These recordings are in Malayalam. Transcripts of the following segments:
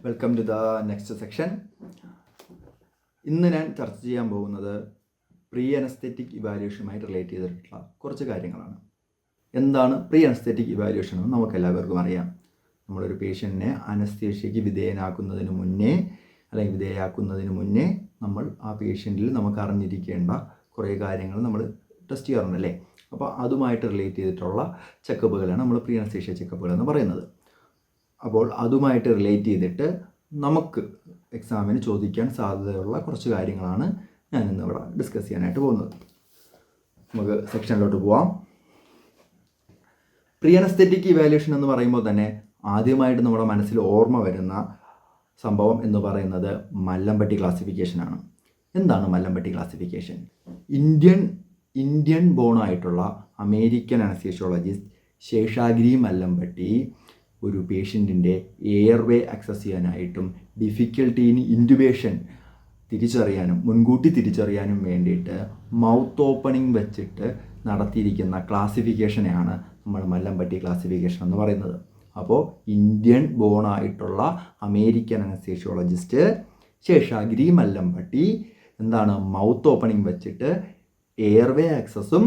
Welcome to the next section. ഇന്ന് ഞാൻ ചർച്ച ചെയ്യാൻ പോകുന്നത് പ്രീ അനസ്തെറ്റിക് ഇവാലുവേഷനുമായി റിലേറ്റ് ചെയ്തിട്ടുള്ള കുറച്ച് കാര്യങ്ങളാണ്. എന്താണ് പ്രീ അനസ്തെറ്റിക് ഇവാലുവേഷൻ എന്ന് നമുക്ക് എല്ലാവർക്കും അറിയാം. നമ്മളൊരു പേഷ്യൻറ്റിനെ അനസ്തേഷ്യയ്ക്ക് വിധേയനാക്കുന്നതിന് മുന്നേ നമ്മൾ ആ പേഷ്യൻറ്റിൽ നമുക്ക് അറിഞ്ഞിരിക്കേണ്ട കുറേ കാര്യങ്ങൾ നമ്മൾ ടെസ്റ്റ് ചെയ്യാറുണ്ടല്ലേ. അപ്പോൾ അതുമായിട്ട് റിലേറ്റ് ചെയ്തിട്ടുള്ള ചെക്കപ്പുകളാണ് നമ്മൾ പ്രീ അനസ്തേഷ്യ ചെക്കപ്പുകൾ എന്ന് പറയുന്നത്. അപ്പോൾ അതുമായിട്ട് റിലേറ്റ് ചെയ്തിട്ട് നമുക്ക് എക്സാമിന് ചോദിക്കാൻ സാധ്യതയുള്ള കുറച്ച് കാര്യങ്ങളാണ് ഞാൻ ഇന്നിവിടെ ഡിസ്കസ് ചെയ്യാനായിട്ട് പോകുന്നത്. നമുക്ക് സെക്ഷനിലോട്ട് പോവാം. പ്രീ അനസ്തെറ്റിക് ഇവാലുവേഷൻ എന്ന് പറയുമ്പോൾ തന്നെ ആദ്യമായിട്ട് നമ്മുടെ മനസ്സിൽ ഓർമ്മ വരുന്ന സംഭവം എന്ന് പറയുന്നത് മല്ലമ്പട്ടി ക്ലാസിഫിക്കേഷനാണ്. എന്താണ് മല്ലമ്പട്ടി ക്ലാസിഫിക്കേഷൻ? ഇന്ത്യൻ ബോണായിട്ടുള്ള അമേരിക്കൻ അനസ്തേഷ്യോളജിസ്റ്റ് ശേഷാഗിരി മല്ലമ്പട്ടി ഒരു പേഷ്യൻറ്റിൻ്റെ എയർവേ ആക്സസ് ചെയ്യാനായിട്ടും ഡിഫിക്കൽട്ടി ഇൻ ഇൻറ്റുബേഷൻ മുൻകൂട്ടി തിരിച്ചറിയാനും വേണ്ടിയിട്ട് മൗത്ത് ഓപ്പണിംഗ് വെച്ചിട്ട് നടത്തിയിരിക്കുന്ന ക്ലാസിഫിക്കേഷനെയാണ് നമ്മൾ മല്ലമ്പട്ടി ക്ലാസിഫിക്കേഷൻ എന്ന് പറയുന്നത്. അപ്പോൾ ഇന്ത്യൻ ബോണായിട്ടുള്ള അമേരിക്കൻ അനസ്തേഷ്യോളജിസ്റ്റ് ശേഷാഗിരി മല്ലമ്പട്ടി എന്താണ് മൗത്ത് ഓപ്പണിംഗ് വെച്ചിട്ട് എയർവേ ആക്സസും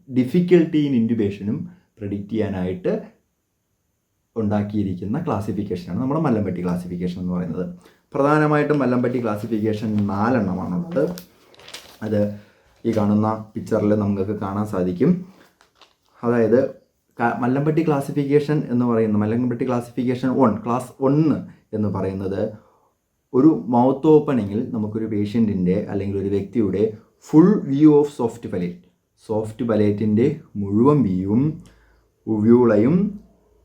ഡിഫിക്കൽട്ടി ഇൻ ഇൻറ്റുബേഷനും പ്രെഡിക്റ്റ് ചെയ്യാനായിട്ട് ഉണ്ടാക്കിയിരിക്കുന്ന ക്ലാസിഫിക്കേഷനാണ് നമ്മുടെ മല്ലമ്പട്ടി ക്ലാസിഫിക്കേഷൻ എന്ന് പറയുന്നത്. പ്രധാനമായിട്ടും മല്ലമ്പട്ടി ക്ലാസിഫിക്കേഷൻ 4 എണ്ണമാണുള്ളത്. അത് ഈ കാണുന്ന പിക്ചറിൽ നമുക്ക് കാണാൻ സാധിക്കും. അതായത് മല്ലമ്പട്ടി ക്ലാസിഫിക്കേഷൻ എന്ന് പറയുന്നത് മല്ലമ്പട്ടി ക്ലാസിഫിക്കേഷൻ ക്ലാസ് 1 എന്ന് പറയുന്നത് ഒരു മൗത്ത് ഓപ്പണിങ്ങിൽ നമുക്കൊരു പേഷ്യൻറ്റിൻ്റെ അല്ലെങ്കിൽ ഒരു വ്യക്തിയുടെ ഫുൾ വ്യൂ ഓഫ് സോഫ്റ്റ് പലേറ്റിൻ്റെ മുഴുവൻ വ്യൂവും ഉവ്യൂളയും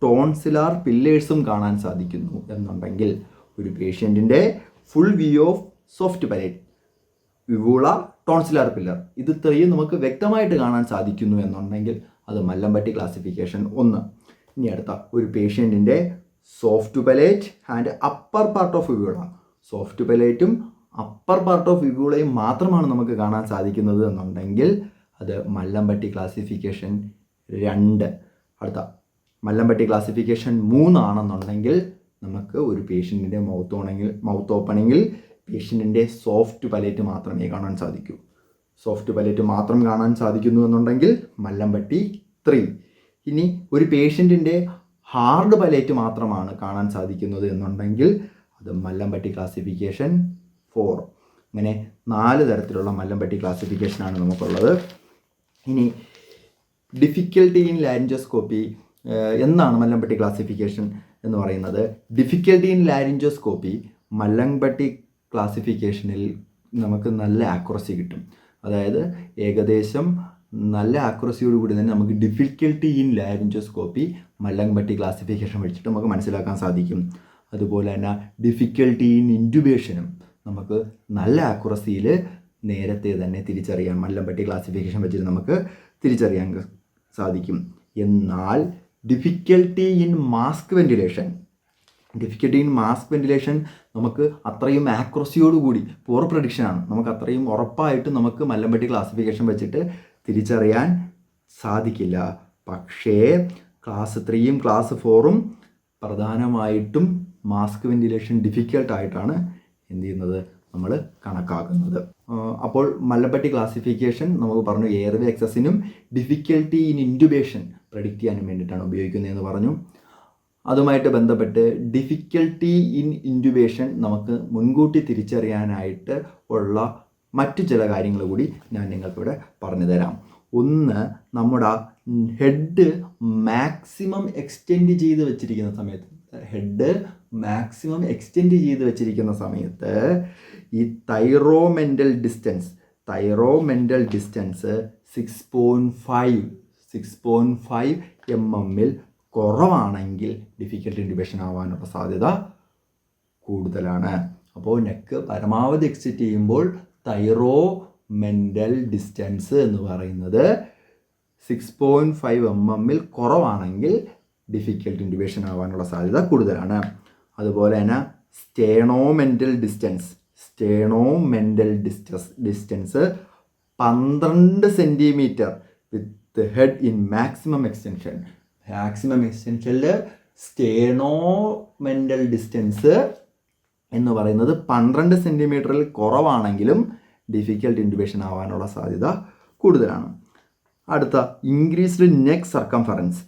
ടോൺസിലാർ പില്ലേഴ്സും കാണാൻ സാധിക്കുന്നു എന്നുണ്ടെങ്കിൽ, ഒരു പേഷ്യൻറ്റിൻ്റെ full view of soft palate, uvula, tonsillar pillar ഇത് ഇത്രയും നമുക്ക് വ്യക്തമായിട്ട് കാണാൻ സാധിക്കുന്നു എന്നുണ്ടെങ്കിൽ അത് മല്ലമ്പട്ടി ക്ലാസിഫിക്കേഷൻ 1. ഇനി അടുത്ത ഒരു പേഷ്യൻറ്റിൻ്റെ soft palate and upper part of uvula, soft പലേറ്റും അപ്പർ പാർട്ട് ഓഫ് വിവൂളയും മാത്രമാണ് നമുക്ക് കാണാൻ സാധിക്കുന്നത് എന്നുണ്ടെങ്കിൽ അത് മല്ലമ്പട്ടി ക്ലാസിഫിക്കേഷൻ 2. അടുത്ത മല്ലമ്പട്ടി ക്ലാസിഫിക്കേഷൻ 3 ആണെന്നുണ്ടെങ്കിൽ നമുക്ക് ഒരു പേഷ്യൻറ്റിൻ്റെ മൗത്ത് ഓപ്പണിങ്ങിൽ പേഷ്യൻറ്റിൻ്റെ സോഫ്റ്റ് പലേറ്റ് മാത്രമേ കാണാൻ സാധിക്കൂ. സോഫ്റ്റ് പലേറ്റ് മാത്രം കാണാൻ സാധിക്കുന്നു എന്നുണ്ടെങ്കിൽ മല്ലമ്പട്ടി 3. ഇനി ഒരു പേഷ്യൻറ്റിൻ്റെ ഹാർഡ് പലേറ്റ് മാത്രമാണ് കാണാൻ സാധിക്കുന്നത് എന്നുണ്ടെങ്കിൽ അത് മല്ലമ്പട്ടി ക്ലാസിഫിക്കേഷൻ 4. അങ്ങനെ 4 തരത്തിലുള്ള മല്ലമ്പട്ടി ക്ലാസിഫിക്കേഷനാണ് നമുക്കുള്ളത്. ഇനി ഡിഫിക്കൽട്ടി ഇൻ ലാരിഞ്ചോസ്കോപ്പി എന്താണ് മല്ലമ്പട്ടി ക്ലാസിഫിക്കേഷൻ എന്ന് പറയുന്നത്? ഡിഫിക്കൽട്ടി ഇൻ ലാരിഞ്ചോസ്കോപ്പി മല്ലമ്പട്ടി ക്ലാസിഫിക്കേഷനിൽ നമുക്ക് നല്ല ആക്യുറസി കിട്ടും. അതായത് ഏകദേശം നല്ല ആക്യുറസിയോടുകൂടി തന്നെ നമുക്ക് ഡിഫിക്കൽട്ടി ഇൻ ലാരിഞ്ചോസ്കോപ്പി മല്ലമ്പട്ടി ക്ലാസിഫിക്കേഷൻ വെച്ചിട്ട് നമുക്ക് മനസ്സിലാക്കാൻ സാധിക്കും. അതുപോലെ തന്നെ ഡിഫിക്കൽട്ടി ഇൻ ഇൻറ്റുബേഷനും നമുക്ക് നല്ല ആക്യുറസിയിൽ നേരത്തെ തന്നെ തിരിച്ചറിയാൻ മല്ലമ്പട്ടി ക്ലാസിഫിക്കേഷൻ വെച്ചിട്ട് നമുക്ക് തിരിച്ചറിയാൻ സാധിക്കും. എന്നാൽ ഡിഫിക്കൽട്ടി ഇൻ മാസ്ക് വെന്റിലേഷൻ നമുക്ക് അത്രയും ആക്യുറസിയോടുകൂടി പൂർ പ്രഡിക്ഷനാണ്, നമുക്ക് അത്രയും ഉറപ്പായിട്ട് നമുക്ക് മല്ലമ്പട്ടി ക്ലാസിഫിക്കേഷൻ വെച്ചിട്ട് തിരിച്ചറിയാൻ സാധിക്കില്ല. പക്ഷേ ക്ലാസ് 3യും ക്ലാസ് 4ഉം പ്രധാനമായിട്ടും മാസ്ക് വെന്റിലേഷൻ ഡിഫിക്കൽട്ടായിട്ടാണ് എന്ത് ചെയ്യുന്നത് നമ്മൾ കണക്കാക്കുന്നത്. അപ്പോൾ മല്ലമ്പട്ടി ക്ലാസിഫിക്കേഷൻ നമുക്ക് പറഞ്ഞു എയർവേ ആക്സസിനും ഡിഫിക്കൽട്ടി ഇൻ ഇൻറ്റുബേഷൻ പ്രെഡിക്റ്റ് ചെയ്യാനും വേണ്ടിയിട്ടാണ് ഉപയോഗിക്കുന്നതെന്ന് പറഞ്ഞു. അതുമായിട്ട് ബന്ധപ്പെട്ട് ഡിഫിക്കൽട്ടി ഇൻ ഇൻറ്റുബേഷൻ നമുക്ക് മുൻകൂട്ടി തിരിച്ചറിയാനായിട്ട് ഉള്ള മറ്റു ചില കാര്യങ്ങൾ കൂടി ഞാൻ നിങ്ങൾക്കിവിടെ പറഞ്ഞു തരാം. ഒന്ന്, നമ്മുടെ ഹെഡ് മാക്സിമം എക്സ്റ്റെൻഡ് ചെയ്ത് വെച്ചിരിക്കുന്ന സമയത്ത് ഈ തൈറോമെൻ്റൽ ഡിസ്റ്റൻസ് 6.5 mm കുറവാണെങ്കിൽ ഡിഫിക്കൽട്ടി ഇൻറ്റുബേഷൻ ആവാനുള്ള സാധ്യത കൂടുതലാണ്. അപ്പോൾ നെക്ക് പരമാവധി എക്സിറ്റ് ചെയ്യുമ്പോൾ തൈറോമെൻ്റൽ ഡിസ്റ്റൻസ് എന്ന് പറയുന്നത് 6.5 mm കുറവാണെങ്കിൽ ഡിഫിക്കൽട്ടി ഇൻറ്റുബേഷൻ ആവാനുള്ള സാധ്യത കൂടുതലാണ്. അതുപോലെ തന്നെ sternomental distance 12 centimetre with head in maximum എക്സ്റ്റൻഷനിൽ സ്റ്റേണോമെൻ്റൽ ഡിസ്റ്റൻസ് എന്ന് പറയുന്നത് 12 സെൻറ്റിമീറ്ററിൽ കുറവാണെങ്കിലും ഡിഫിക്കൽട്ട് ഇൻറ്റുബേഷൻ ആവാനുള്ള സാധ്യത കൂടുതലാണ്. അടുത്ത increased neck circumference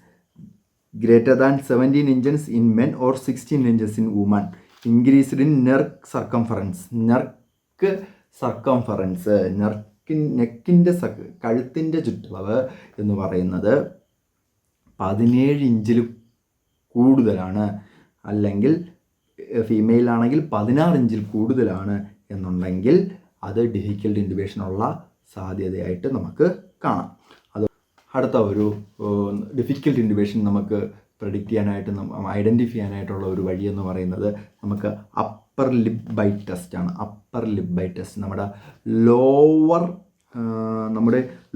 greater than 17 inches in men or 16 inches in women. Increased in neck circumference. നെക്കിൻ്റെ കഴുത്തിൻ്റെ ചുറ്റളവ് എന്ന് പറയുന്നത് 17 ഇഞ്ചിൽ കൂടുതലാണ്, അല്ലെങ്കിൽ ഫീമെയിലാണെങ്കിൽ 16 ഇഞ്ചിൽ കൂടുതലാണ് എന്നുണ്ടെങ്കിൽ അത് ഡിഫിക്കൽട്ട് ഇൻറ്റുബേഷനുള്ള സാധ്യതയായിട്ട് നമുക്ക് കാണാം. അത് അടുത്ത ഒരു ഡിഫിക്കൽട്ട് ഇൻറ്റുബേഷൻ നമുക്ക് പ്രെഡിക്റ്റ് ചെയ്യാനായിട്ട് ഐഡൻറ്റിഫൈ ചെയ്യാനായിട്ടുള്ള ഒരു വഴി എന്ന് പറയുന്നത് നമുക്ക് അപ്പർ ലിപ്പ് ബൈറ്റ് ടെസ്റ്റാണ്. അപ്പർ ലിപ്പ് ബൈറ്റ് ടെസ്റ്റ് നമ്മുടെ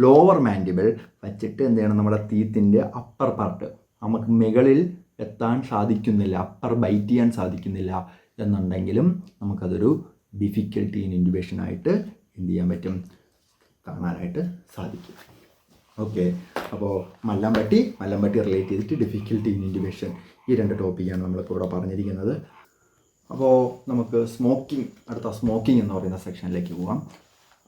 ലോവർ മാൻഡിബിൾ വച്ചിട്ട് എന്ത് ചെയ്യണം, നമ്മുടെ ടീത്തിൻ്റെ അപ്പർ പാർട്ട് നമുക്ക് മുകളിൽ എത്താൻ സാധിക്കുന്നില്ല, അപ്പർ ബൈറ്റ് ചെയ്യാൻ സാധിക്കുന്നില്ല എന്നുണ്ടെങ്കിലും നമുക്കതൊരു ഡിഫിക്കൽട്ടി ഇൻ ഇൻറ്റുബേഷനായിട്ട് എന്ത് ചെയ്യാൻ പറ്റും, കാണാനായിട്ട് സാധിക്കും. ഓക്കെ, അപ്പോൾ മല്ലമ്പട്ടി റിലേറ്റ് ചെയ്തിട്ട് ഡിഫിക്കൽട്ടി ഇൻ ഇൻറ്റുബേഷൻ, ഈ 2 ടോപ്പിക്കാണ് നമ്മളിപ്പോൾ ഇവിടെ പറഞ്ഞിരിക്കുന്നത്. അപ്പോൾ നമുക്ക് അടുത്ത സ്മോക്കിംഗ് എന്ന് പറയുന്ന സെക്ഷനിലേക്ക് പോകാം.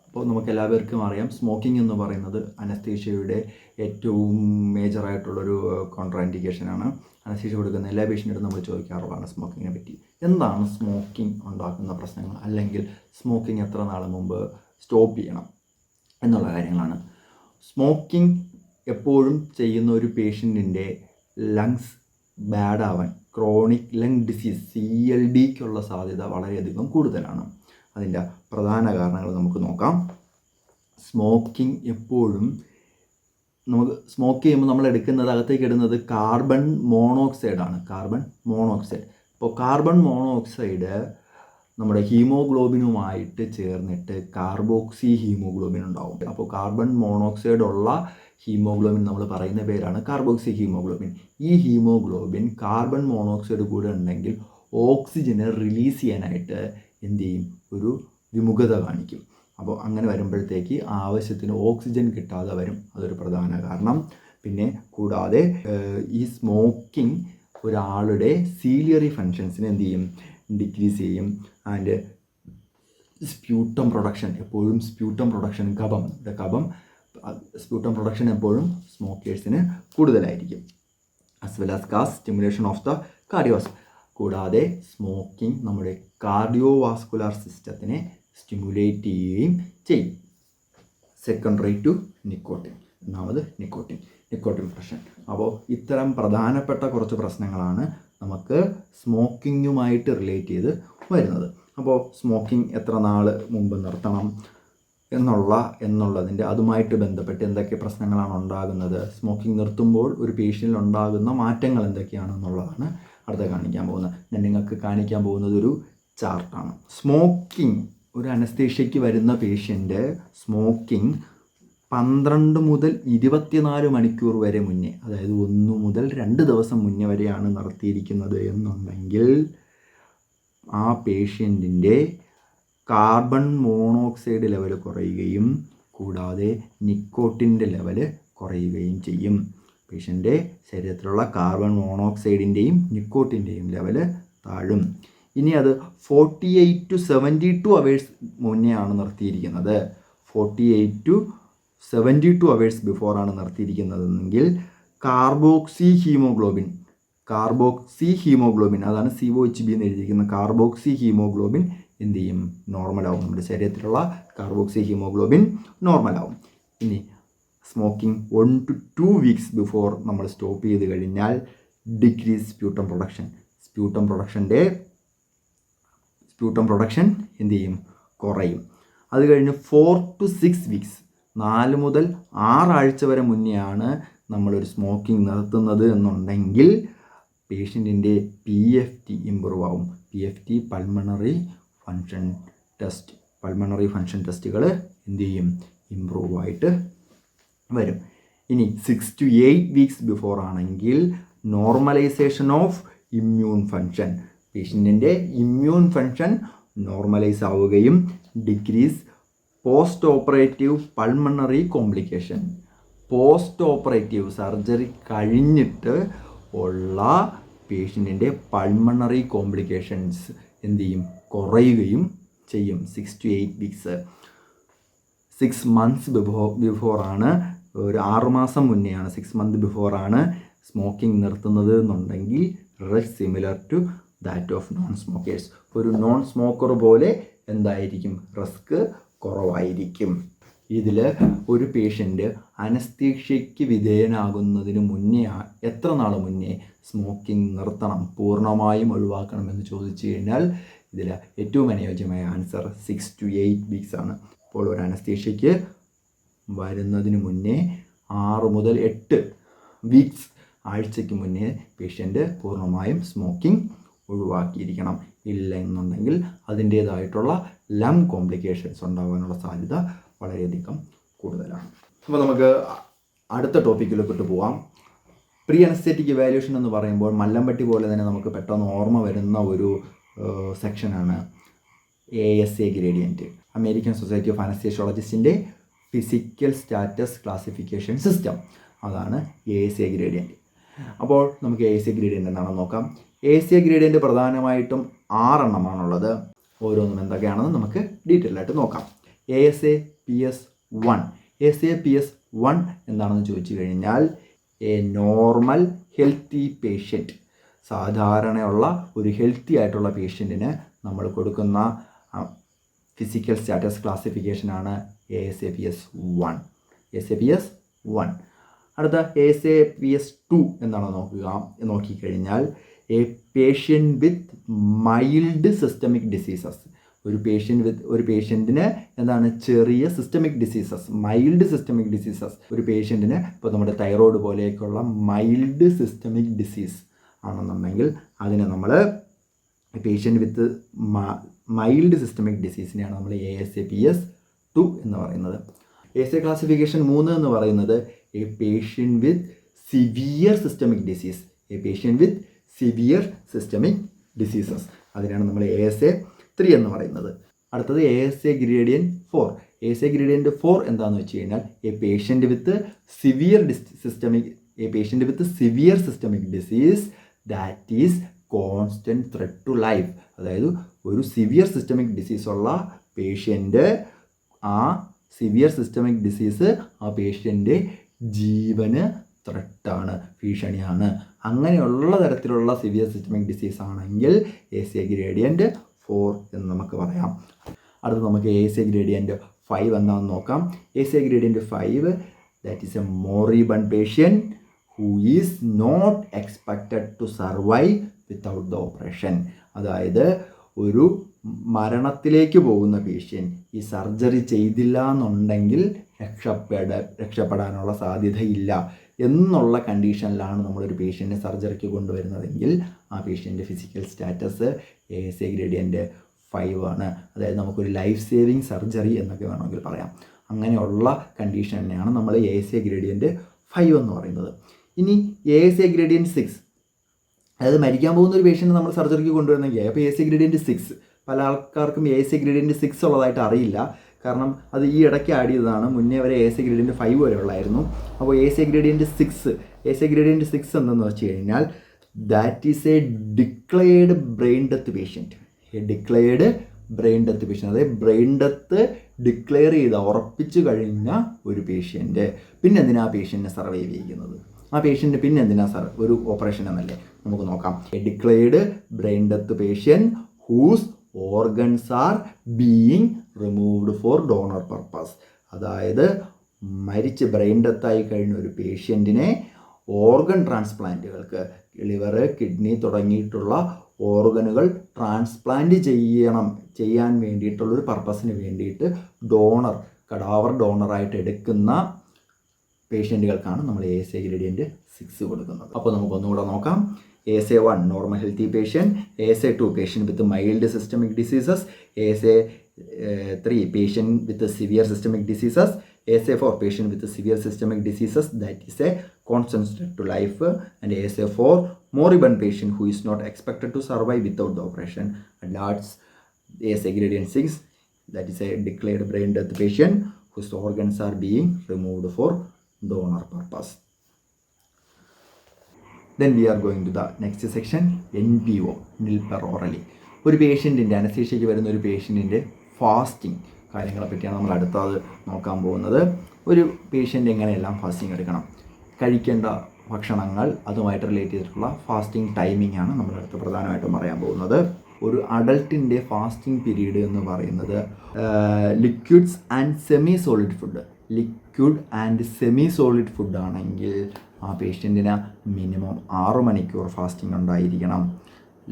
അപ്പോൾ നമുക്ക് എല്ലാവർക്കും അറിയാം, സ്മോക്കിംഗ് എന്ന് പറയുന്നത് അനസ്തീഷ്യയുടെ ഏറ്റവും മേജറായിട്ടുള്ളൊരു കോൺട്രാ ഇൻഡിക്കേഷനാണ്. അനസ്തീഷ്യ കൊടുക്കുന്ന എല്ലാ പേഷ്യൻറ്റും നമ്മൾ ചോദിക്കാറുള്ളതാണ് സ്മോക്കിങ്ങിനെ പറ്റി. എന്താണ് സ്മോക്കിംഗ് ഉണ്ടാക്കുന്ന പ്രശ്നങ്ങൾ, അല്ലെങ്കിൽ സ്മോക്കിംഗ് എത്ര നാൾ മുമ്പ് സ്റ്റോപ്പ് ചെയ്യണം എന്നുള്ള കാര്യങ്ങളാണ്. സ്മോക്കിംഗ് എപ്പോഴും ചെയ്യുന്ന ഒരു പേഷ്യൻറ്റിൻ്റെ ലങ്സ് ബാഡ് ആവാൻ, ക്രോണിക് ലങ് ഡിസീസ് CLDക്കുള്ള സാധ്യത വളരെയധികം കൂടുതലാണ്. അതിൻ്റെ പ്രധാന കാരണങ്ങൾ നമുക്ക് നോക്കാം. സ്മോക്കിംഗ് എപ്പോഴും നമുക്ക് സ്മോക്ക് ചെയ്യുമ്പോൾ നമ്മൾ അകത്തേക്ക് ഇടുന്നത് കാർബൺ മോണോക്സൈഡാണ്. അപ്പോൾ കാർബൺ മോണോക്സൈഡ് നമ്മുടെ ഹീമോഗ്ലോബിനുമായിട്ട് ചേർന്നിട്ട് കാർബോക്സി ഹീമോഗ്ലോബിൻ ഉണ്ടാവും. അപ്പോൾ കാർബൺ മോണോക്സൈഡ് ഉള്ള ഹീമോഗ്ലോബിൻ നമ്മൾ പറയുന്ന പേരാണ് കാർബോക്സി ഹീമോഗ്ലോബിൻ. ഈ ഹീമോഗ്ലോബിൻ കാർബൺ മോണോക്സൈഡ് കൂടെ ഉണ്ടെങ്കിൽ ഓക്സിജനെ റിലീസ് ചെയ്യാനായിട്ട് എന്ത് ചെയ്യും, ഒരു വിമുഖത കാണിക്കും. അപ്പോൾ അങ്ങനെ വരുമ്പോഴത്തേക്ക് ആവശ്യത്തിന് ഓക്സിജൻ കിട്ടാതെ വരും, അതൊരു പ്രധാന കാരണം. പിന്നെ കൂടാതെ ഈ സ്മോക്കിംഗ് ഒരാളുടെ സീലിയറി ഫങ്ഷൻസിനെ എന്ത് ചെയ്യും, ഡിക്രീസ് ചെയ്യും. ആൻഡ് സ്പ്യൂട്ടം പ്രൊഡക്ഷൻ എപ്പോഴും സ്പ്യൂട്ടം പ്രൊഡക്ഷൻ എപ്പോഴും സ്മോക്കേഴ്സിന് കൂടുതലായിരിക്കും. As well as cause stimulation of the cardios. കൂടാതെ സ്മോക്കിംഗ് നമ്മുടെ കാർഡിയോവാസ്കുലാർ സിസ്റ്റത്തിനെ സ്റ്റിമുലേറ്റ് ചെയ്യുകയും ചെയ്യും. Secondary to nicotine. ഒന്നാമത് നിക്കോട്ടിൻ പ്രശ്നം. അപ്പോൾ ഇത്തരം പ്രധാനപ്പെട്ട കുറച്ച് പ്രശ്നങ്ങളാണ് നമുക്ക് സ്മോക്കിങ്ങുമായിട്ട് റിലേറ്റ് ചെയ്ത് വരുന്നത്. അപ്പോൾ സ്മോക്കിംഗ് എത്ര നാൾ മുമ്പ് നിർത്തണം എന്നുള്ളതിൻ്റെ അതുമായിട്ട് ബന്ധപ്പെട്ട് എന്തൊക്കെ പ്രശ്നങ്ങളാണ് ഉണ്ടാകുന്നത്, സ്മോക്കിംഗ് നിർത്തുമ്പോൾ ഒരു പേഷ്യൻറ്റിൽ ഉണ്ടാകുന്ന മാറ്റങ്ങൾ എന്തൊക്കെയാണെന്നുള്ളതാണ് അടുത്ത കാണിക്കാൻ പോകുന്നത്. ഞാൻ നിങ്ങൾക്ക് കാണിക്കാൻ പോകുന്നത് ഒരു ചാർട്ടാണ്. സ്മോക്കിംഗ് ഒരു അനസ്തേഷ്യയ്ക്ക് വരുന്ന പേഷ്യൻ്റ് സ്മോക്കിംഗ് 12 മുതൽ 24 മണിക്കൂർ വരെ മുന്നേ, അതായത് 1 മുതൽ 2 ദിവസം മുന്നേ വരെയാണ് നടത്തിയിരിക്കുന്നത് എന്നുണ്ടെങ്കിൽ ആ പേഷ്യൻറ്റിൻ്റെ കാർബൺ മോണോക്സൈഡ് ലെവൽ കുറയുകയും കൂടാതെ നിക്കോട്ടിൻ്റെ ലെവൽ കുറയുകയും ചെയ്യും. പേഷ്യൻ്റെ ശരീരത്തിലുള്ള കാർബൺ മോണോക്സൈഡിൻ്റെയും നിക്കോട്ടിൻ്റെയും ലെവൽ താഴും. ഇനി അത് 48 to 72 അവേഴ്സ് മുന്നേ ആണ് നിർത്തിയിരിക്കുന്നത്, 48 to 72 അവേഴ്സ് ബിഫോറാണ് നിർത്തിയിരിക്കുന്നതെങ്കിൽ കാർബോക്സി ഹീമോഗ്ലോബിൻ അതാണ് COHB എന്ന് എഴുതിയിരിക്കുന്ന കാർബോക്സി ഹീമോഗ്ലോബിൻ എന്ത് ചെയ്യും, നോർമലാവും. നമ്മുടെ ശരീരത്തിലുള്ള കാർബോക്സി ഹീമോഗ്ലോബിൻ നോർമലാവും. ഇനി സ്മോക്കിംഗ് 1 to 2 വീക്സ് ബിഫോർ നമ്മൾ സ്റ്റോപ്പ് ചെയ്ത് കഴിഞ്ഞാൽ ഡിക്രീസ് സ്പ്യൂട്ടം പ്രൊഡക്ഷൻ എന്ത് ചെയ്യും, കുറയും. അത് കഴിഞ്ഞ് 4 to 6 വീക്സ് 4 മുതൽ 6 ആഴ്ച വരെ മുന്നെയാണ് നമ്മളൊരു സ്മോക്കിംഗ് നിർത്തുന്നത് എന്നുണ്ടെങ്കിൽ പേഷ്യൻറ്റിൻ്റെ PFT ഇമ്പ്രൂവ് ആവും. PFT പൾമണറി ഫങ്ഷൻ ടെസ്റ്റുകൾ എന്ത് ചെയ്യും, ഇമ്പ്രൂവ് ആയിട്ട് വരും. ഇനി 6 to 8 വീക്സ് ബിഫോർ ആണെങ്കിൽ നോർമലൈസേഷൻ ഓഫ് ഇമ്മ്യൂൺ ഫങ്ഷൻ, പേഷ്യൻറ്റിൻ്റെ ഇമ്മ്യൂൺ ഫങ്ഷൻ നോർമലൈസ് ആവുകയും decrease postoperative pulmonary complication, postoperative surgery കഴിഞ്ഞിട്ട് ഉള്ള പേഷ്യൻറ്റിൻ്റെ പൾമണറി കോംപ്ലിക്കേഷൻസ് എന്ത് ചെയ്യും, കുറയുകയും ചെയ്യും. 6 to 8 വീക്സ്, 6 months ബിഫോറാണ്, ഒരു 6 മാസം മുന്നെയാണ്, 6 months ബിഫോറാണ് സ്മോക്കിംഗ് നിർത്തുന്നത് എന്നുണ്ടെങ്കിൽ risk similar to that of non smokers. ഒരു നോൺ സ്മോക്കർ പോലെ എന്തായിരിക്കും, റിസ്ക് കുറവായിരിക്കും. ഇതിൽ ഒരു പേഷ്യൻ്റ് അനസ്തീഷ്യയ്ക്ക് വിധേയനാകുന്നതിന് മുന്നേ എത്ര നാൾ മുന്നേ സ്മോക്കിംഗ് നിർത്തണം, പൂർണ്ണമായും ഒഴിവാക്കണം എന്ന് ചോദിച്ചു കഴിഞ്ഞാൽ ഇതിൽ ഏറ്റവും അനുയോജ്യമായ ആൻസർ 6 to 8 വീക്സ് ആണ്. അപ്പോൾ ഒരു അനസ്തീഷ്യയ്ക്ക് വരുന്നതിന് മുന്നേ 6 മുതൽ 8 വീക്സ്, ആഴ്ചയ്ക്ക് മുന്നേ പേഷ്യൻ്റ് പൂർണ്ണമായും സ്മോക്കിംഗ് ഒഴിവാക്കിയിരിക്കണം. ഇല്ല എന്നുണ്ടെങ്കിൽ അതിൻ്റേതായിട്ടുള്ള കോംപ്ലിക്കേഷൻസ് ഉണ്ടാകാനുള്ള സാധ്യത വളരെയധികം കൂടുതലാണ്. അപ്പോൾ നമുക്ക് അടുത്ത ടോപ്പിക്കിലോട്ട് പോവാം. പ്രീ അനസ്തറ്റിക് ഇവാലുവേഷൻ എന്ന് പറയുമ്പോൾ മല്ലമ്പട്ടി പോലെ തന്നെ നമുക്ക് പെട്ടെന്ന് ഓർമ്മ വരുന്ന ഒരു സെക്ഷനാണ് ASA gradient, American society of അനസ്തേഷ്യോളജിസ്റ്റിൻ്റെ ഫിസിക്കൽ സ്റ്റാറ്റസ് ക്ലാസിഫിക്കേഷൻ സിസ്റ്റം. അതാണ് ASA ഗ്രേഡിയൻറ്റ്. അപ്പോൾ നമുക്ക് ASA ഗ്രേഡിയൻറ്റ് എന്താണെന്ന് നോക്കാം. ASA ഗ്രേഡിയൻറ്റ് പ്രധാനമായിട്ടും 6 എണ്ണമാണുള്ളത്. ഓരോന്നും എന്തൊക്കെയാണെന്ന് നമുക്ക് ഡീറ്റെയിൽ ആയിട്ട് നോക്കാം. ASA PS1. ASA PS1 എന്താണെന്ന് ചോദിച്ചു കഴിഞ്ഞാൽ എ നോർമൽ ഹെൽത്തി പേഷ്യൻറ്റ്, സാധാരണയുള്ള ഒരു ഹെൽത്തി ആയിട്ടുള്ള പേഷ്യൻറ്റിന് നമ്മൾ കൊടുക്കുന്ന ഫിസിക്കൽ സ്റ്റാറ്റസ് ക്ലാസിഫിക്കേഷനാണ് ASA PS1. ASA PS1. അടുത്ത ASA PS2 എന്താണെന്ന് നോക്കിക്കഴിഞ്ഞാൽ a patient with mild systemic diseases. ഒരു പേഷ്യൻറ്റിന് എന്താണ്, ചെറിയ systemic diseases, mild systemic diseases. ഒരു പേഷ്യൻറ്റിന് ഇപ്പോൾ നമ്മുടെ തൈറോയ്ഡ് പോലെയൊക്കെയുള്ള മൈൽഡ് സിസ്റ്റമിക് ഡിസീസ് ആണെന്നുണ്ടെങ്കിൽ അതിനെ നമ്മൾ പേഷ്യൻറ്റ് വിത്ത് മൈൽഡ് സിസ്റ്റമിക് ഡിസീസിനെയാണ് നമ്മൾ ASA PS2 എന്ന് പറയുന്നത്. ASA ക്ലാസിഫിക്കേഷൻ 3 എന്ന് പറയുന്നത് A patient with severe systemic disease. A patient with severe systemic diseases, അതിനാണ് നമ്മൾ ASA 3 എന്ന് പറയുന്നത്. അടുത്തത് ASA ഗ്രേഡിയൻറ്റ് 4. ASA ഗ്രേഡിയൻറ്റ് 4 എന്താണെന്ന് വെച്ച് കഴിഞ്ഞാൽ a patient with severe systemic disease that is constant threat to life. അതായത് ഒരു സിവിയർ സിസ്റ്റമിക് ഡിസീസുള്ള പേഷ്യൻ്റ്, ആ സിവിയർ സിസ്റ്റമിക് ഡിസീസ് ആ പേഷ്യൻ്റെ ജീവന് ത്രെട്ടാണ്, ഭീഷണിയാണ്. അങ്ങനെയുള്ള തരത്തിലുള്ള സിവിയർ സിസ്റ്റമിക് ഡിസീസ് ആണെങ്കിൽ ASA ഗ്രേഡിയൻറ്റ് 4 എന്ന് നമുക്ക് പറയാം. അടുത്ത് നമുക്ക് ASA ഗ്രേഡിയൻറ്റ് 5 എന്താണെന്ന് നോക്കാം. ASA gradient 5 that is a moribund patient who is not expected to survive without the operation. അതായത് ഒരു മരണത്തിലേക്ക് പോകുന്ന പേഷ്യൻ്റ് ഈ സർജറി ചെയ്തില്ല എന്നുണ്ടെങ്കിൽ രക്ഷപ്പെടാനുള്ള സാധ്യതയില്ല എന്നുള്ള കണ്ടീഷനിലാണ് നമ്മളൊരു പേഷ്യൻറ്റിനെ സർജറിക്ക് കൊണ്ടുവരുന്നതെങ്കിൽ ആ പേഷ്യൻ്റെ ഫിസിക്കൽ സ്റ്റാറ്റസ് ASA ഗ്രേഡിയൻറ്റ് 5 ആണ്. അതായത് നമുക്കൊരു ലൈഫ് സേവിങ് സർജറി എന്നൊക്കെ വേണമെങ്കിൽ പറയാം. അങ്ങനെയുള്ള കണ്ടീഷനെയാണ് നമ്മൾ ASA ഗ്രേഡിയൻറ്റ് 5 എന്ന് പറയുന്നത്. ഇനി ASA ഗ്രേഡിയൻറ്റ് 6, അതായത് മരിക്കാൻ പോകുന്ന ഒരു പേഷ്യൻറ്റ് നമ്മൾ സർജറിക്ക് കൊണ്ടുവരുന്നെങ്കിൽ അപ്പോൾ ASA ഗ്രേഡിയൻറ്റ് 6. പല ആൾക്കാർക്കും ASA ഗ്രേഡിയൻറ്റ് 6 ഉള്ളതായിട്ട് അറിയില്ല, കാരണം അത് ഈ ഇടയ്ക്ക് ആഡ് ചെയ്തതാണ്. മുന്നേ വരെ ASA ഗ്രേഡിയൻറ്റ് 5 വരെ ഉള്ളായിരുന്നു. അപ്പോൾ ASA ഗ്രേഡിയൻറ്റ് 6 എന്തെന്ന് വെച്ച് കഴിഞ്ഞാൽ that is A declared brain death patient. അതായത് ബ്രെയിൻ ഡെത്ത് ഡിക്ലെയർ ചെയ്ത് ഉറപ്പിച്ചു കഴിഞ്ഞ ഒരു പേഷ്യൻറ്റ്. പിന്നെ എന്തിനാ ആ പേഷ്യൻറ്റിനെ സർവൈവ് ചെയ്യുന്നത്? ആ പേഷ്യൻറ്റ് പിന്നെ എന്തിനാ ഒരു ഓപ്പറേഷൻ എന്നല്ലേ നമുക്ക് നോക്കാം. A declared brain death patient whose organs are being removed for donor purpose. അതായത് മരിച്ച് ബ്രെയിൻ ഡെത്തായി കഴിഞ്ഞ ഒരു പേഷ്യൻറ്റിനെ ഓർഗൻ ട്രാൻസ്പ്ലാന്റുകൾക്ക്, ലിവർ, കിഡ്നി തുടങ്ങിയിട്ടുള്ള ഓർഗനുകൾ ട്രാൻസ്പ്ലാന്റ് ചെയ്യാൻ വേണ്ടിയിട്ടുള്ളൊരു പർപ്പസിന് വേണ്ടിയിട്ട് കടാവർ ഡോണറായിട്ട് എടുക്കുന്ന പേഷ്യൻറ്റുകൾക്കാണ് നമ്മൾ ASA ഗ്രേഡിയൻറ്റ് 6 കൊടുക്കുന്നത്. അപ്പോൾ നമുക്കൊന്നുകൂടെ നോക്കാം. ASA 1 normal healthy patient, ASA 2 patient with mild systemic diseases, ASA 3 patient with severe systemic diseases, ASA 4 patient with severe systemic diseases that is a constant threat to life, and ASA 4 moribund patient who is not expected to survive without the operation, and that's ASA gradient 6, that is a declared brain death patient whose organs are being removed for donor purpose. Then we are going to the next section, NPO, nil per orally. ഒരു പേഷ്യൻറ്റിൻ്റെ അനസ്തീഷ്യയ്ക്ക് വരുന്ന ഒരു പേഷ്യൻറ്റിൻ്റെ ഫാസ്റ്റിംഗ് കാര്യങ്ങളെ പറ്റിയാണ് നമ്മൾ അടുത്തത് നോക്കാൻ പോകുന്നത്. ഒരു പേഷ്യൻ്റ് എങ്ങനെയെല്ലാം ഫാസ്റ്റിംഗ് എടുക്കണം, കഴിക്കേണ്ട ഭക്ഷണങ്ങൾ, അതുമായിട്ട് റിലേറ്റ് ചെയ്തിട്ടുള്ള ഫാസ്റ്റിംഗ് ടൈമിംഗ് ആണ് നമ്മളടുത്ത് പ്രധാനമായിട്ടും പറയാൻ പോകുന്നത്. ഒരു അഡൾട്ടിൻ്റെ ഫാസ്റ്റിംഗ് പീരീഡ് എന്ന് പറയുന്നത് liquids and semi solid food, liquid and semi solid food ആണെങ്കിൽ ആ പേഷ്യൻറ്റിന് മിനിമം 6 മണിക്കൂർ ഫാസ്റ്റിംഗ് ഉണ്ടായിരിക്കണം.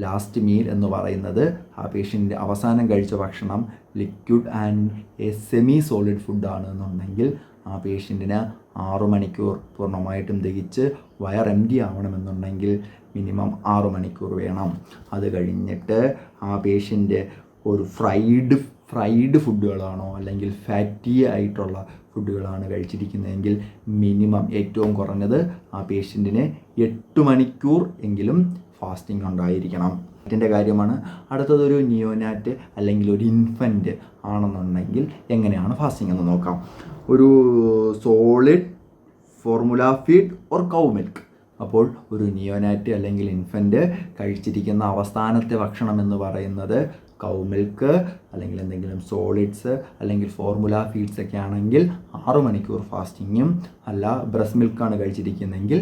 ലാസ്റ്റ് മീൽ എന്ന് പറയുന്നത് ആ പേഷ്യൻ്റ് അവസാനം കഴിച്ച ഭക്ഷണം ലിക്വിഡ് ആൻഡ് സെമി സോളിഡ് ഫുഡാണ് എന്നുണ്ടെങ്കിൽ ആ പേഷ്യൻറ്റിന് 6 മണിക്കൂർ പൂർണ്ണമായിട്ടും ദഹിച്ച് വയർ എം ടി ആവണമെന്നുണ്ടെങ്കിൽ മിനിമം 6 മണിക്കൂർ വേണം. അത് കഴിഞ്ഞിട്ട് ആ പേഷ്യൻ്റ് ഒരു ഫ്രൈഡ് ഫുഡുകളാണോ അല്ലെങ്കിൽ ഫാറ്റി ആയിട്ടുള്ള ഫുഡുകളാണ് കഴിച്ചിരിക്കുന്നതെങ്കിൽ മിനിമം ഏറ്റവും കുറഞ്ഞത് ആ പേഷ്യൻറ്റിന് 8 മണിക്കൂർ എങ്കിലും ഫാസ്റ്റിംഗ് ഉണ്ടായിരിക്കണം. അതിൻ്റെ കാര്യമാണ്. അടുത്തതൊരു നിയോനാറ്റ് അല്ലെങ്കിൽ ഒരു ഇൻഫൻറ്റ് ആണെന്നുണ്ടെങ്കിൽ എങ്ങനെയാണ് ഫാസ്റ്റിംഗ് എന്ന് നോക്കാം. ഒരു solid formula feed or cow milk. അപ്പോൾ ഒരു നിയോനാറ്റ് അല്ലെങ്കിൽ ഇൻഫൻറ്റ് കഴിച്ചിരിക്കുന്ന അവസാനത്തെ ഭക്ഷണം എന്ന് പറയുന്നത് കൗ മിൽക്ക് അല്ലെങ്കിൽ എന്തെങ്കിലും സോളിഡ്സ് അല്ലെങ്കിൽ ഫോർമുല ഫീഡ്സ് ഒക്കെ ആണെങ്കിൽ 6 മണിക്കൂർ ഫാസ്റ്റിങ്ങും, അല്ല ബ്രസ്റ്റ് മിൽക്കാണ് കഴിച്ചിരിക്കുന്നതെങ്കിൽ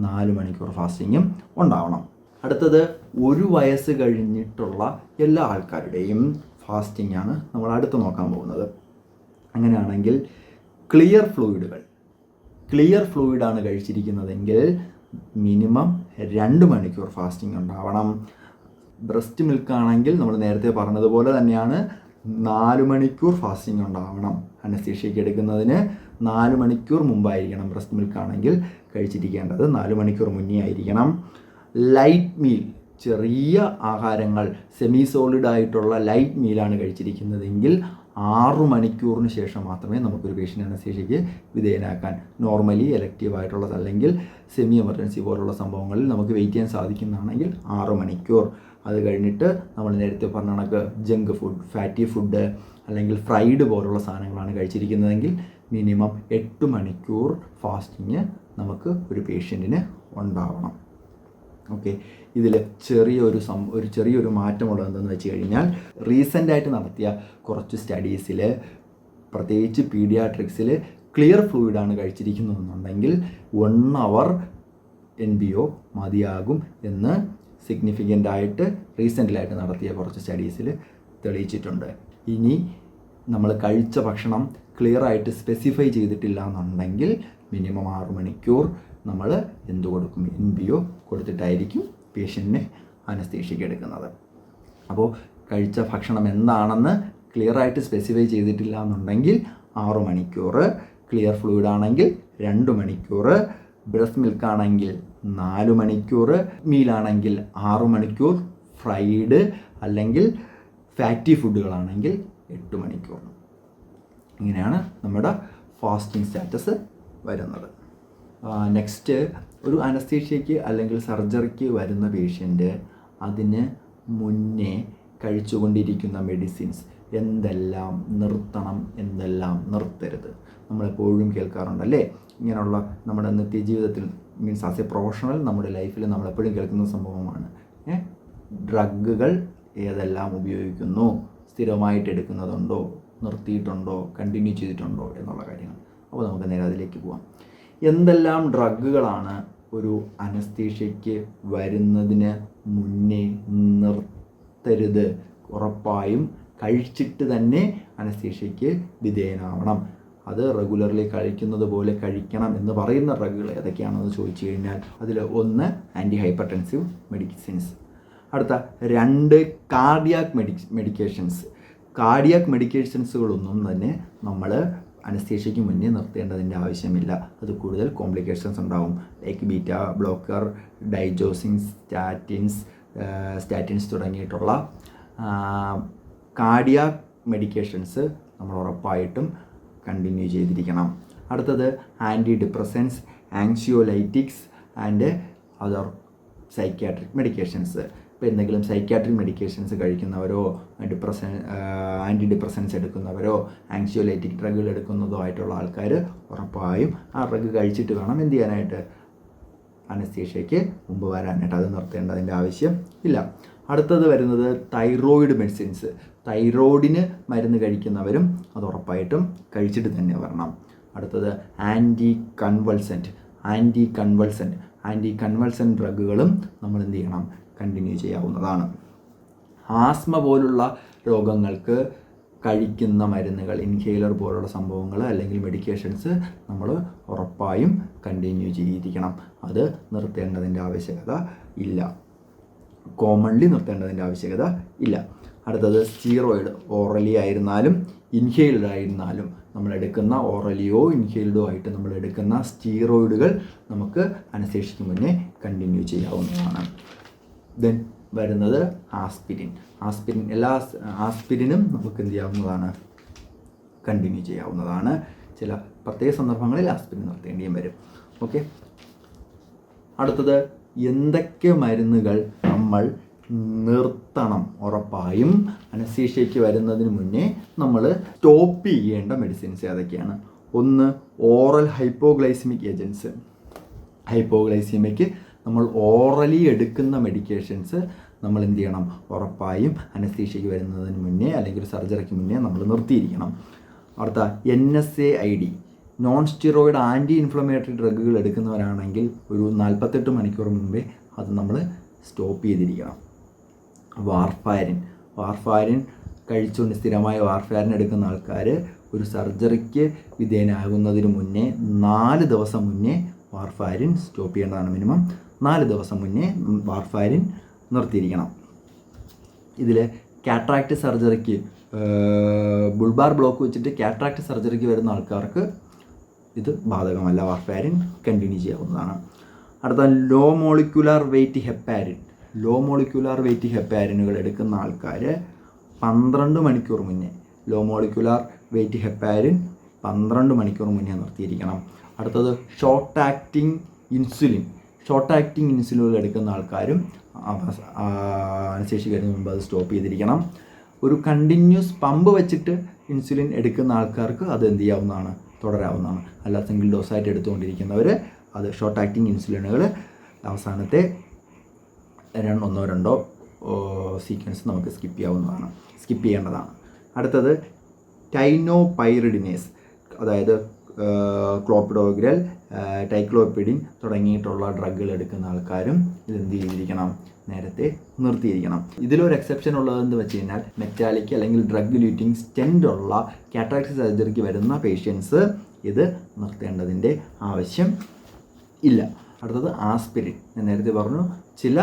4 മണിക്കൂർ ഫാസ്റ്റിങ്ങും ഉണ്ടാവണം. അടുത്തത് 1 വയസ്സ് കഴിഞ്ഞിട്ടുള്ള എല്ലാ ആൾക്കാരുടെയും ഫാസ്റ്റിംഗ് ആണ് നമ്മൾ അടുത്ത് നോക്കാൻ പോകുന്നത്. അങ്ങനെയാണെങ്കിൽ ക്ലിയർ ഫ്ലൂയിഡാണ് കഴിച്ചിരിക്കുന്നതെങ്കിൽ മിനിമം 2 മണിക്കൂർ ഫാസ്റ്റിംഗ് ഉണ്ടാവണം. ബ്രസ്റ്റ് മിൽക്കാണെങ്കിൽ നമ്മൾ നേരത്തെ പറഞ്ഞതുപോലെ തന്നെയാണ് 4 മണിക്കൂർ ഫാസ്റ്റിംഗ് ഉണ്ടാവണം. അനസ്തീഷ്യയ്ക്ക് എടുക്കുന്നതിന് 4 മണിക്കൂർ മുമ്പായിരിക്കണം ബ്രസ്റ്റ് മിൽക്കാണെങ്കിൽ കഴിച്ചിരിക്കേണ്ടത്, 4 മണിക്കൂർ മുന്നേ ആയിരിക്കണം. ലൈറ്റ് മീൽ, ചെറിയ ആഹാരങ്ങൾ, സെമി സോളിഡ് ആയിട്ടുള്ള ലൈറ്റ് മീലാണ് കഴിച്ചിരിക്കുന്നതെങ്കിൽ 6 മണിക്കൂറിന് ശേഷം മാത്രമേ നമുക്കൊരു പേഷ്യൻ്റ് അനസ്തീഷ്യയ്ക്ക് വിധേയനാക്കാൻ, നോർമലി എലക്റ്റീവ് ആയിട്ടുള്ള അല്ലെങ്കിൽ സെമി എമർജൻസി പോലുള്ള സംഭവങ്ങളിൽ നമുക്ക് വെയിറ്റ് ചെയ്യാൻ സാധിക്കുന്നതാണെങ്കിൽ 6 മണിക്കൂർ. അത് കഴിഞ്ഞിട്ട് നമ്മൾ നേരത്തെ പറഞ്ഞ കണക്ക് ജങ്ക് ഫുഡ്, ഫാറ്റി ഫുഡ് അല്ലെങ്കിൽ ഫ്രൈഡ് പോലുള്ള സാധനങ്ങളാണ് കഴിച്ചിരിക്കുന്നതെങ്കിൽ മിനിമം 8 മണിക്കൂർ ഫാസ്റ്റിങ് നമുക്ക് ഒരു പേഷ്യൻറ്റിന് ഉണ്ടാവണം. ഓക്കെ, ഇതിൽ ചെറിയൊരു മാറ്റമുള്ളത് എന്തെന്ന് വെച്ച് കഴിഞ്ഞാൽ റീസെൻ്റായിട്ട് നടത്തിയ കുറച്ച് സ്റ്റഡീസിൽ, പ്രത്യേകിച്ച് പീഡിയാട്രിക്സിൽ ക്ലിയർ ഫ്ലൂയിഡാണ് കഴിച്ചിരിക്കുന്നതെന്നുണ്ടെങ്കിൽ 1 hour NBO മതിയാകും എന്ന് സിഗ്നിഫിക്കൻ്റായിട്ട് റീസെൻ്റിലായിട്ട് നടത്തിയ കുറച്ച് സ്റ്റഡീസിൽ തെളിയിച്ചിട്ടുണ്ട്. ഇനി നമ്മൾ കഴിച്ച ഭക്ഷണം ക്ലിയറായിട്ട് സ്പെസിഫൈ ചെയ്തിട്ടില്ല എന്നുണ്ടെങ്കിൽ മിനിമം 6 മണിക്കൂർ നമ്മൾ എന്ത് കൊടുക്കും, NBO കൊടുത്തിട്ടായിരിക്കും പേഷ്യൻറ്റിനെ അനസ്തീഷ്യയ്ക്ക് എടുക്കുന്നത്. അപ്പോൾ കഴിച്ച ഭക്ഷണം എന്താണെന്ന് ക്ലിയറായിട്ട് സ്പെസിഫൈ ചെയ്തിട്ടില്ല എന്നുണ്ടെങ്കിൽ 6 മണിക്കൂർ, ക്ലിയർ ഫ്ലൂയിഡ് ആണെങ്കിൽ 2 മണിക്കൂർ, ബ്രസ്റ്റ് മിൽക്ക് ആണെങ്കിൽ 4 മണിക്കൂർ, മീലാണെങ്കിൽ 6 മണിക്കൂർ, ഫ്രൈഡ് അല്ലെങ്കിൽ ഫാറ്റി ഫുഡുകളാണെങ്കിൽ 8 മണിക്കൂർ. ഇങ്ങനെയാണ് നമ്മുടെ ഫാസ്റ്റിംഗ് സ്റ്റാറ്റസ് വരുന്നത്. നെക്സ്റ്റ്, ഒരു അനസ്തീഷ്യയ്ക്ക് അല്ലെങ്കിൽ സർജറിക്ക് വരുന്ന പേഷ്യൻ്റ് അതിന് മുന്നേ കഴിച്ചുകൊണ്ടിരിക്കുന്ന മെഡിസിൻസ് എന്തെല്ലാം നിർത്തണം, എന്തെല്ലാം നിർത്തരുത്, നമ്മളെപ്പോഴും കേൾക്കാറുണ്ടല്ലേ. ഇങ്ങനെയുള്ള നമ്മുടെ നിത്യജീവിതത്തിൽ, മീൻസ് ആസ് എ പ്രൊഫഷണൽ നമ്മുടെ ലൈഫിൽ നമ്മളെപ്പോഴും കേൾക്കുന്ന സംഭവമാണ്. ഡ്രഗുകൾ ഏതെല്ലാം ഉപയോഗിക്കുന്നു, സ്ഥിരമായിട്ട് എടുക്കുന്നതുണ്ടോ, നിർത്തിയിട്ടുണ്ടോ, കണ്ടിന്യൂ ചെയ്തിട്ടുണ്ടോ എന്നുള്ള കാര്യങ്ങൾ. അപ്പോൾ നമുക്ക് നേരെ അതിലേക്ക് പോകാം. എന്തെല്ലാം ഡ്രഗുകളാണ് ഒരു അനസ്തീഷ്യയ്ക്ക് വരുന്നതിന് മുന്നേ നിർത്തരുത്, ഉറപ്പായും കഴിച്ചിട്ട് തന്നെ അനസ്തീഷ്യയ്ക്ക് വിധേയനാവണം. അത് റെഗുലർലി കഴിക്കുന്നത് പോലെ കഴിക്കണം എന്ന് പറയുന്ന ഡ്രഗുകൾ ഏതൊക്കെയാണെന്ന് ചോദിച്ചു കഴിഞ്ഞാൽ അതിൽ 1 ആൻറ്റി ഹൈപ്പർടെൻസീവ് മെഡിസിൻസ്, അടുത്ത 2 കാർഡിയാക് മെഡിക്കേഷൻസ്. കാർഡിയാക് മെഡിക്കേഷൻസുകളൊന്നും തന്നെ നമ്മൾ അനസ്തീഷ്യയ്ക്ക് മുന്നേ നിർത്തേണ്ടതിൻ്റെ ആവശ്യമില്ല. അത് കൂടുതൽ കോംപ്ലിക്കേഷൻസ് ഉണ്ടാവും. Like beta blocker, digoxin, statins തുടങ്ങിയിട്ടുള്ള കാർഡിയാക് മെഡിക്കേഷൻസ് നമ്മൾ ഉറപ്പായിട്ടും കണ്ടിന്യൂ ചെയ്തിരിക്കണം. അടുത്തത് antidepressants, anxiolytics and other psychiatric medications. ഇപ്പോൾ എന്തെങ്കിലും സൈക്യാട്രിക് മെഡിക്കേഷൻസ് കഴിക്കുന്നവരോ ആൻറ്റി ഡിപ്രസൻസ് എടുക്കുന്നവരോ ആങ്സിയോലൈറ്റിക് ഡ്രഗുകൾ എടുക്കുന്നതോ ആയിട്ടുള്ള ആൾക്കാർ ഉറപ്പായും ആ ഡ്രഗ് കഴിച്ചിട്ട് വേണം എന്ത് ചെയ്യാനായിട്ട്, അനസ്തീഷ്യയ്ക്ക് മുമ്പ് വരാനായിട്ട്. അത് നിർത്തേണ്ടതിൻ്റെ ആവശ്യം ഇല്ല. അടുത്തത് വരുന്നത് തൈറോയിഡ് മെഡിസിൻസ്. തൈറോയിഡിന് മരുന്ന് കഴിക്കുന്നവരും അത് ഉറപ്പായിട്ടും കഴിച്ചിട്ട് തന്നെ വരണം. അടുത്തത് ആൻറ്റി കൺവൾസൻറ്റ് ഡ്രഗുകളും നമ്മൾ എന്ത് ചെയ്യണം, കണ്ടിന്യൂ ചെയ്യാവുന്നതാണ്. ആസ്മ പോലുള്ള രോഗങ്ങൾക്ക് കഴിക്കുന്ന മരുന്നുകൾ, ഇൻഹേലർ പോലുള്ള സംഭവങ്ങൾ അല്ലെങ്കിൽ മെഡിക്കേഷൻസ് നമ്മൾ ഉറപ്പായും കണ്ടിന്യൂ ചെയ്തിരിക്കണം. അത് നിർത്തേണ്ടതിൻ്റെ ആവശ്യകത ഇല്ല, കോമൺലി നിർത്തേണ്ടതിൻ്റെ ആവശ്യകത ഇല്ല. അടുത്തത് സ്റ്റീറോയിഡ്. ഓറലി ആയിരുന്നാലും ഇൻഹെയിൽഡ് ആയിരുന്നാലും നമ്മൾ എടുക്കുന്ന ഓറലിയോ ഇൻഹെയിൽഡോ ആയിട്ട് നമ്മൾ എടുക്കുന്ന സ്റ്റീറോയിഡുകൾ നമുക്ക് അനസ്തേഷ്യയ്ക്ക് മുന്നേ കണ്ടിന്യൂ ചെയ്യാവുന്നതാണ്. ദെൻ വരുന്നത് ആസ്പിരിൻ. എല്ലാ ആസ്പിരിനും നമുക്ക് എന്ത് ചെയ്യാവുന്നതാണ്, കണ്ടിന്യൂ ചെയ്യാവുന്നതാണ്. ചില പ്രത്യേക സന്ദർഭങ്ങളിൽ ആസ്പിരിൻ നിർത്തേണ്ടിയും വരും. ഓക്കെ. അടുത്തത് എന്തൊക്കെ മരുന്നുകൾ നമ്മൾ നിർത്തണം, ഉറപ്പായും അനസ്തേഷ്യയ്ക്ക് വരുന്നതിന് മുന്നേ നമ്മൾ സ്റ്റോപ്പ് ചെയ്യേണ്ട മെഡിസിൻസ് ഏതൊക്കെയാണ്? ഒന്ന്, ഓറൽ ഹൈപ്പോഗ്ലൈസിമിക് ഏജൻസ്. ഹൈപ്പോഗ്ലൈസിമിക്ക് നമ്മൾ ഓറലി എടുക്കുന്ന മെഡിക്കേഷൻസ് നമ്മൾ എന്ത് ചെയ്യണം, ഉറപ്പായും അനസ്തേഷ്യയ്ക്ക് വരുന്നതിന് മുന്നേ അല്ലെങ്കിൽ സർജറിക്ക് മുന്നേ നമ്മൾ നിർത്തിയിരിക്കണം. അടുത്ത NSAID, non steroid anti inflammatory ഡ്രഗുകൾ എടുക്കുന്നവരാണെങ്കിൽ ഒരു 48 മണിക്കൂർ മുമ്പേ അത് നമ്മൾ സ്റ്റോപ്പ് ചെയ്തിരിക്കണം. വാർഫാരിൻ കഴിച്ചുകൊണ്ട് സ്ഥിരമായ വാർഫാരിൻ എടുക്കുന്ന ആൾക്കാർ ഒരു സർജറിക്ക് വിധേയനാകുന്നതിന് മുന്നേ 4 ദിവസം മുന്നേ വാർഫാരിൻ സ്റ്റോപ്പ് ചെയ്യേണ്ടതാണ്. മിനിമം 4 ദിവസം മുന്നേ വാർഫാരിൻ നിർത്തിയിരിക്കണം. ഇതിൽ കാട്രാക്ട് സർജറിക്ക്, ബുൾബാർ ബ്ലോക്ക് വെച്ചിട്ട് കാട്രാക്ട് സർജറിക്ക് വരുന്ന ആൾക്കാർക്ക് ഇത് ബാധകമല്ല, വാർഫാരിൻ കണ്ടിന്യൂ ചെയ്യാവുന്നതാണ്. അടുത്ത ലോ മോളിക്യുലാർ വെയ്റ്റ് ഹെപ്പാരിനുകൾ എടുക്കുന്ന ആൾക്കാർ 12 മണിക്കൂർ മുന്നേ, ലോ മോളിക്യുലാർ വെയ്റ്റ് ഹെപ്പാരിൻ 12 മണിക്കൂർ മുന്നേ നിർത്തിയിരിക്കണം. അടുത്തത് ഷോർട്ട് ആക്ടിങ് ഇൻസുലിനുകൾ എടുക്കുന്ന ആൾക്കാരും അനസ്തേഷ്യയ്ക്ക് വരുന്നതിന് മുമ്പ് അത് സ്റ്റോപ്പ് ചെയ്തിരിക്കണം. ഒരു കണ്ടിന്യൂസ് പമ്പ് വെച്ചിട്ട് ഇൻസുലിൻ എടുക്കുന്ന ആൾക്കാർക്ക് അത് എന്ത് ചെയ്യാവുന്നതാണ്, തുടരാവുന്നതാണ്. അല്ല സിംഗിൾ ഡോസായിട്ട് എടുത്തുകൊണ്ടിരിക്കുന്നവർ അത് ഷോർട്ട് ആക്ടിങ് ഇൻസുലിനുകൾ അവസാനത്തെ 1-2 സീക്വൻസ് നമുക്ക് സ്കിപ്പ് ചെയ്യേണ്ടതാണ്. അടുത്തത് ടൈനോപൈറിഡിനേസ്, അതായത് ക്ലോപ്പിഡോഗ്രൽ, ടൈക്ലോപ്പിഡിൻ തുടങ്ങിയിട്ടുള്ള ഡ്രഗുകൾ എടുക്കുന്ന ആൾക്കാരും ഇതെന്ത് ചെയ്തിരിക്കണം, നേരത്തെ നിർത്തിയിരിക്കണം. ഇതിലൊരു എക്സെപ്ഷൻ ഉള്ളതെന്ന് വെച്ച് കഴിഞ്ഞാൽ മെറ്റാലിക് അല്ലെങ്കിൽ ഡ്രഗ് ലൂറ്റിംഗ് സ്റ്റെൻ്റ് ഉള്ള കാറ്ററാക്ട് സർജറിക്ക് വരുന്ന പേഷ്യൻസ് ഇത് നിർത്തേണ്ടതിൻ്റെ ആവശ്യം ഇല്ല. അടുത്തത് ആസ്പിരിൻ. ഞാൻ നേരത്തെ പറഞ്ഞു, ചില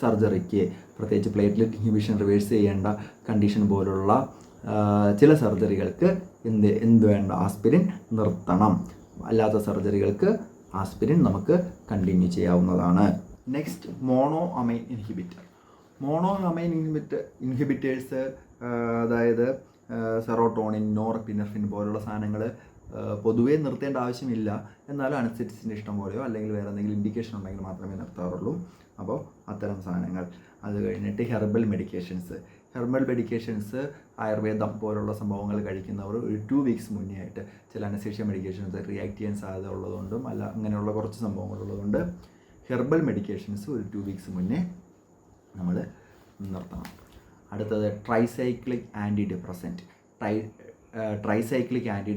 സർജറിക്ക് പ്രത്യേകിച്ച് പ്ലേറ്റ്ലെറ്റ് ഇൻഹിബിഷൻ റിവേഴ്സ് ചെയ്യേണ്ട കണ്ടീഷൻ പോലുള്ള ചില സർജറികൾക്ക് എന്ത് വേണ്ട, ആസ്പിരിൻ നിർത്തണം. അല്ലാത്ത സർജറികൾക്ക് ആസ്പിരിൻ നമുക്ക് കണ്ടിന്യൂ ചെയ്യാവുന്നതാണ്. നെക്സ്റ്റ്, മോണോ അമൈൻ ഇൻഹിബിറ്റേഴ്സ്, അതായത് സെറോട്ടോണിൻ, നോർഎപ്പിനെഫ്രിൻ പോലുള്ള സാധനങ്ങൾ പൊതുവേ നിർത്തേണ്ട ആവശ്യമില്ല. എന്നാലും അനസ്തെറ്റിസ്റ്റിൻ്റെ ഇഷ്ടം പോലെയോ അല്ലെങ്കിൽ വേറെ എന്തെങ്കിലും ഇൻഡിക്കേഷൻ ഉണ്ടെങ്കിൽ മാത്രമേ നിർത്താറുള്ളൂ. അപ്പോൾ അത്തരം സാധനങ്ങൾ. അത് കഴിഞ്ഞിട്ട് ഹെർബൽ മെഡിക്കേഷൻസ് ആയുർവേദം പോലുള്ള സംഭവങ്ങൾ കഴിക്കുന്നവർ ഒരു 2 വീക്സ് മുന്നേ ആയിട്ട്, ചില അനസ്തേഷ്യ മെഡിക്കേഷൻസ് റിയാക്ട് ചെയ്യാൻ സാധ്യത ഉള്ളതുകൊണ്ടും അല്ല അങ്ങനെയുള്ള കുറച്ച് സംഭവങ്ങളുള്ളതുകൊണ്ട് ഹെർബൽ മെഡിക്കേഷൻസ് ഒരു 2 വീക്സ് മുന്നേ നമ്മൾ നിർത്തണം. അടുത്തത് ട്രൈസൈക്ലിക് ആൻറ്റി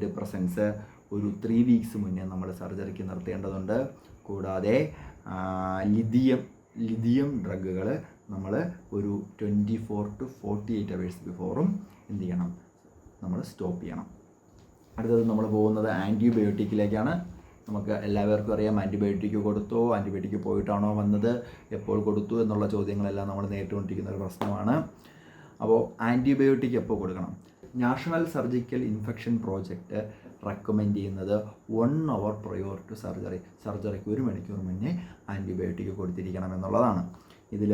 ഡിപ്രസൻസ് ഒരു 3 വീക്സ് മുന്നേ നമ്മൾ സർജറിക്ക് നിർത്തേണ്ടതുണ്ട്. കൂടാതെ ലിഥിയം ഡ്രഗുകൾ നമ്മൾ ഒരു 24 to 48 അവേഴ്സ് ബിഫോറും എന്ത് ചെയ്യണം, നമ്മൾ സ്റ്റോപ്പ് ചെയ്യണം. അടുത്തത് നമ്മൾ പോകുന്നത് ആൻറ്റിബയോട്ടിക്കിലേക്കാണ്. നമുക്ക് എല്ലാവർക്കും അറിയാം, ആൻറ്റിബയോട്ടിക് കൊടുത്തോ, ആൻറ്റിബയോട്ടിക് പോയിട്ടാണോ വന്നത്, എപ്പോൾ കൊടുത്തു എന്നുള്ള ചോദ്യങ്ങളെല്ലാം നമ്മൾ നേരിട്ടുകൊണ്ടിരിക്കുന്ന ഒരു പ്രശ്നമാണ്. അപ്പോൾ ആൻറ്റിബയോട്ടിക് എപ്പോൾ കൊടുക്കണം? National surgical infection project recommend ചെയ്യുന്നത് 1 hour പ്രയോർ ടു സർജറിക്ക് 1 മണിക്കൂർ മുന്നേ ആൻറ്റിബയോട്ടിക് കൊടുത്തിരിക്കണം എന്നുള്ളതാണ്. ഇതിൽ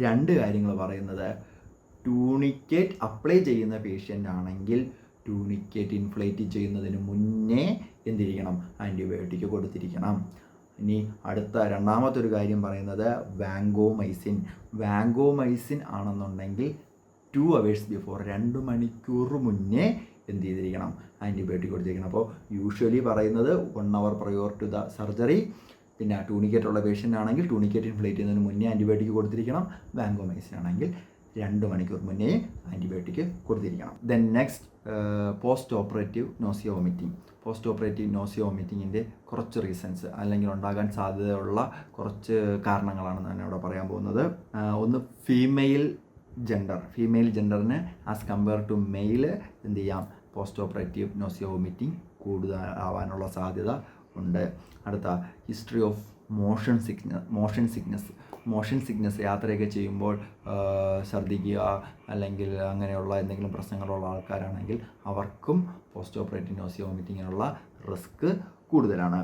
2 കാര്യങ്ങൾ പറയുന്നത്, ടൂണിക്കേറ്റ് അപ്ലൈ ചെയ്യുന്ന പേഷ്യൻ്റ് ആണെങ്കിൽ ടൂണിക്കേറ്റ് ഇൻഫ്ലേറ്റ് ചെയ്യുന്നതിന് മുന്നേ എന്തിരിക്കണം, ആൻറ്റിബയോട്ടിക് കൊടുത്തിരിക്കണം. ഇനി അടുത്ത രണ്ടാമത്തെ ഒരു കാര്യം പറയുന്നത് വാങ്കോമൈസിൻ ആണെന്നുണ്ടെങ്കിൽ 2 hours ബിഫോർ, 2 മണിക്കൂർ മുന്നേ എന്ത് ചെയ്തിരിക്കണം, ആൻറ്റിബയോട്ടിക് കൊടുത്തിരിക്കണം. അപ്പോൾ യൂഷ്വലി പറയുന്നത് 1 hour prior to the surgery പിന്നെ ടൂണിക്കേറ്റ് ഉള്ള പേഷ്യൻ്റ് ആണെങ്കിൽ ടൂണിക്കേറ്റ് ഇൻഫ്ലേറ്റ് ചെയ്യുന്നതിന് മുന്നേ ആൻറ്റിബയോട്ടിക് കൊടുത്തിരിക്കണം. വാങ്കോമൈസിൻ ആണെങ്കിൽ 2 മണിക്കൂർ മുന്നേ ആൻറ്റിബയോട്ടിക് കൊടുത്തിരിക്കണം. Then next postoperative nausea vomiting. Postoperative nausea വോമിറ്റിങ്ങിൻ്റെ കുറച്ച് റീസൺസ് അല്ലെങ്കിൽ ഉണ്ടാകാൻ സാധ്യതയുള്ള കുറച്ച് കാരണങ്ങളാണ് ഞാൻ ഇവിടെ പറയാൻ പോകുന്നത്. ഒന്ന് ഫീമെയിൽ ജെൻഡറിന് ആസ് കമ്പയർ ടു മെയിൽ എന്ത് ചെയ്യാം, പോസ്റ്റ് ഓപ്പറേറ്റീവ് നോസിയ വോമിറ്റിംഗ് കൂടുതൽ ആവാനുള്ള സാധ്യത ഉണ്ട്. അടുത്ത ഹിസ്റ്ററി ഓഫ് മോഷൻ സിക്നസ് യാത്രയൊക്കെ ചെയ്യുമ്പോൾ ഛർദ്ദിക്കുക അല്ലെങ്കിൽ അങ്ങനെയുള്ള എന്തെങ്കിലും പ്രശ്നങ്ങളുള്ള ആൾക്കാരാണെങ്കിൽ അവർക്കും പോസ്റ്റ് ഓപ്പറേറ്റീവ് നോസിയ വോമിറ്റിങ്ങിനുള്ള റിസ്ക് കൂടുതലാണ്.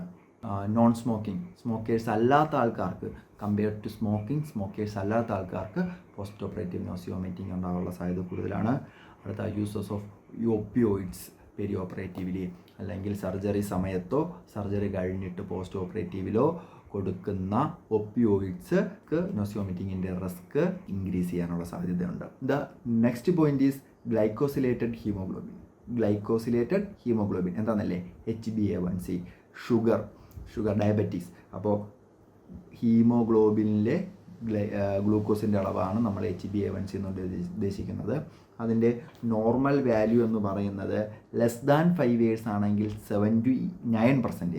നോൺ സ്മോക്കേഴ്സ് അല്ലാത്ത ആൾക്കാർക്ക് കമ്പയർ ടു സ്മോക്കേഴ്സ് അല്ലാത്ത ആൾക്കാർക്ക് പോസ്റ്റ് ഓപ്പറേറ്റീവ് നോസിയ വോമിറ്റിംഗ് ഉണ്ടാകാനുള്ള സാധ്യത കൂടുതലാണ്. അടുത്ത യൂസസ് ഓഫ് ഒപ്പിയോയിഡ്സ് പെരി ഓപ്പറേറ്റീവിലി അല്ലെങ്കിൽ സർജറി സമയത്തോ സർജറി കഴിഞ്ഞിട്ട് പോസ്റ്റ് ഓപ്പറേറ്റീവിലോ കൊടുക്കുന്ന ഒപ്പിയോയിഡ്സ് നോസിയ വോമിറ്റിങ്ങിൻ്റെ റിസ്ക് ഇൻക്രീസ് ചെയ്യാനുള്ള സാധ്യതയുണ്ട്. The next point is glycosylated haemoglobin എന്താണെന്നല്ലേ, HbA1c, ഷുഗർ ഡയബറ്റീസ്. അപ്പോൾ ഹീമോഗ്ലോബിനിലെ ഗ്ലൂക്കോസിൻ്റെ അളവാണ് നമ്മൾ HbA1c എന്നുകൊണ്ട് ഉദ്ദേശിക്കുന്നത്. അതിൻ്റെ നോർമൽ വാല്യൂ എന്ന് പറയുന്നത് <5 years ആണെങ്കിൽ 7 to 9%,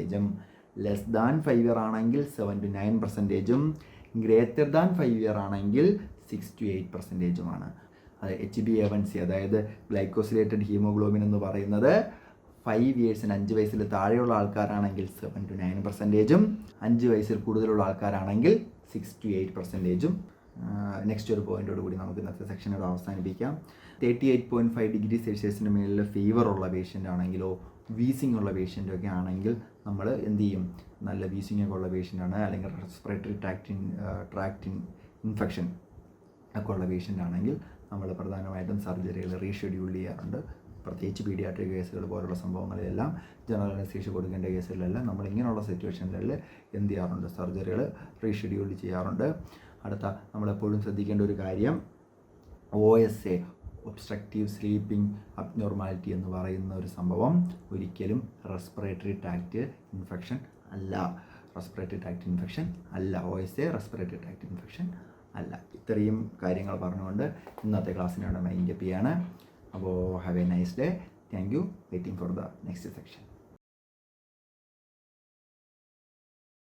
<5 years ആണെങ്കിൽ 7 to 9%, <5 years ആണെങ്കിൽ 6 to 8%. അത് HbA1c അതായത് ഗ്ലൈക്കോസിലേറ്റഡ് ഹീമോഗ്ലോബിൻ എന്ന് പറയുന്നത് 5 years 5 വയസ്സിൽ താഴെയുള്ള ആൾക്കാരാണെങ്കിൽ 7 to 9%, 5 വയസ്സിൽ കൂടുതലുള്ള ആൾക്കാരാണെങ്കിൽ 6 to 8%. നെക്സ്റ്റ് ഒരു പോയിന്റോട് കൂടി നമുക്ക് ഇന്നത്തെ സെക്ഷനോട് അവസാനിപ്പിക്കാം. 38.5 degree സെൽഷ്യസിന് മേളിൽ ഫീവർ ഉള്ള പേഷ്യൻ്റ് ആണെങ്കിലോ വീസിംഗ് ഉള്ള പേഷ്യൻ്റൊക്കെ ആണെങ്കിൽ നമ്മൾ എന്ത് ചെയ്യും, നല്ല വീസിംഗ് ഒക്കെ ഉള്ള പേഷ്യൻ്റാണ് അല്ലെങ്കിൽ റെസ്പിറേറ്ററി ട്രാക്ട് ഇൻഫെക്ഷൻ ഒക്കെ ഉള്ള പേഷ്യൻ്റ് ആണെങ്കിൽ നമ്മൾ പ്രധാനമായിട്ടും സർജറികൾ റീഷെഡ്യൂൾ ചെയ്യാറുണ്ട്. പ്രത്യേകിച്ച് പീഡിയാട്രിക് കേസുകൾ പോലുള്ള സംഭവങ്ങളിലെല്ലാം, ജനറൽ അനസ്തീഷ്യ കൊടുക്കേണ്ട കേസുകളിലെല്ലാം നമ്മൾ ഇങ്ങനെയുള്ള സിറ്റുവേഷനിൽ എന്ത് ചെയ്യാറുണ്ട്, സർജറികൾ റീഷെഡ്യൂൾ ചെയ്യാറുണ്ട്. അടുത്ത നമ്മളെപ്പോഴും ശ്രദ്ധിക്കേണ്ട ഒരു കാര്യം OSA ഒബ്സ്ട്രക്റ്റീവ് സ്ലീപ്പിംഗ് അബ്നോർമാലിറ്റി എന്ന് പറയുന്ന ഒരു സംഭവം ഒരിക്കലും റെസ്പിറേറ്ററി ട്രാക്റ്റ് ഇൻഫെക്ഷൻ അല്ല. OSA റെസ്പിറേറ്ററി ട്രാക്റ്റ് ഇൻഫെക്ഷൻ അല്ല. ഇത്രയും കാര്യങ്ങൾ പറഞ്ഞുകൊണ്ട് ഇന്നത്തെ ക്ലാസ്സിനോട് മൈൻഡപ്പ് ചെയ്യാണ്. അപ്പോൾ have A nice day. Thank you. Waiting for the next section.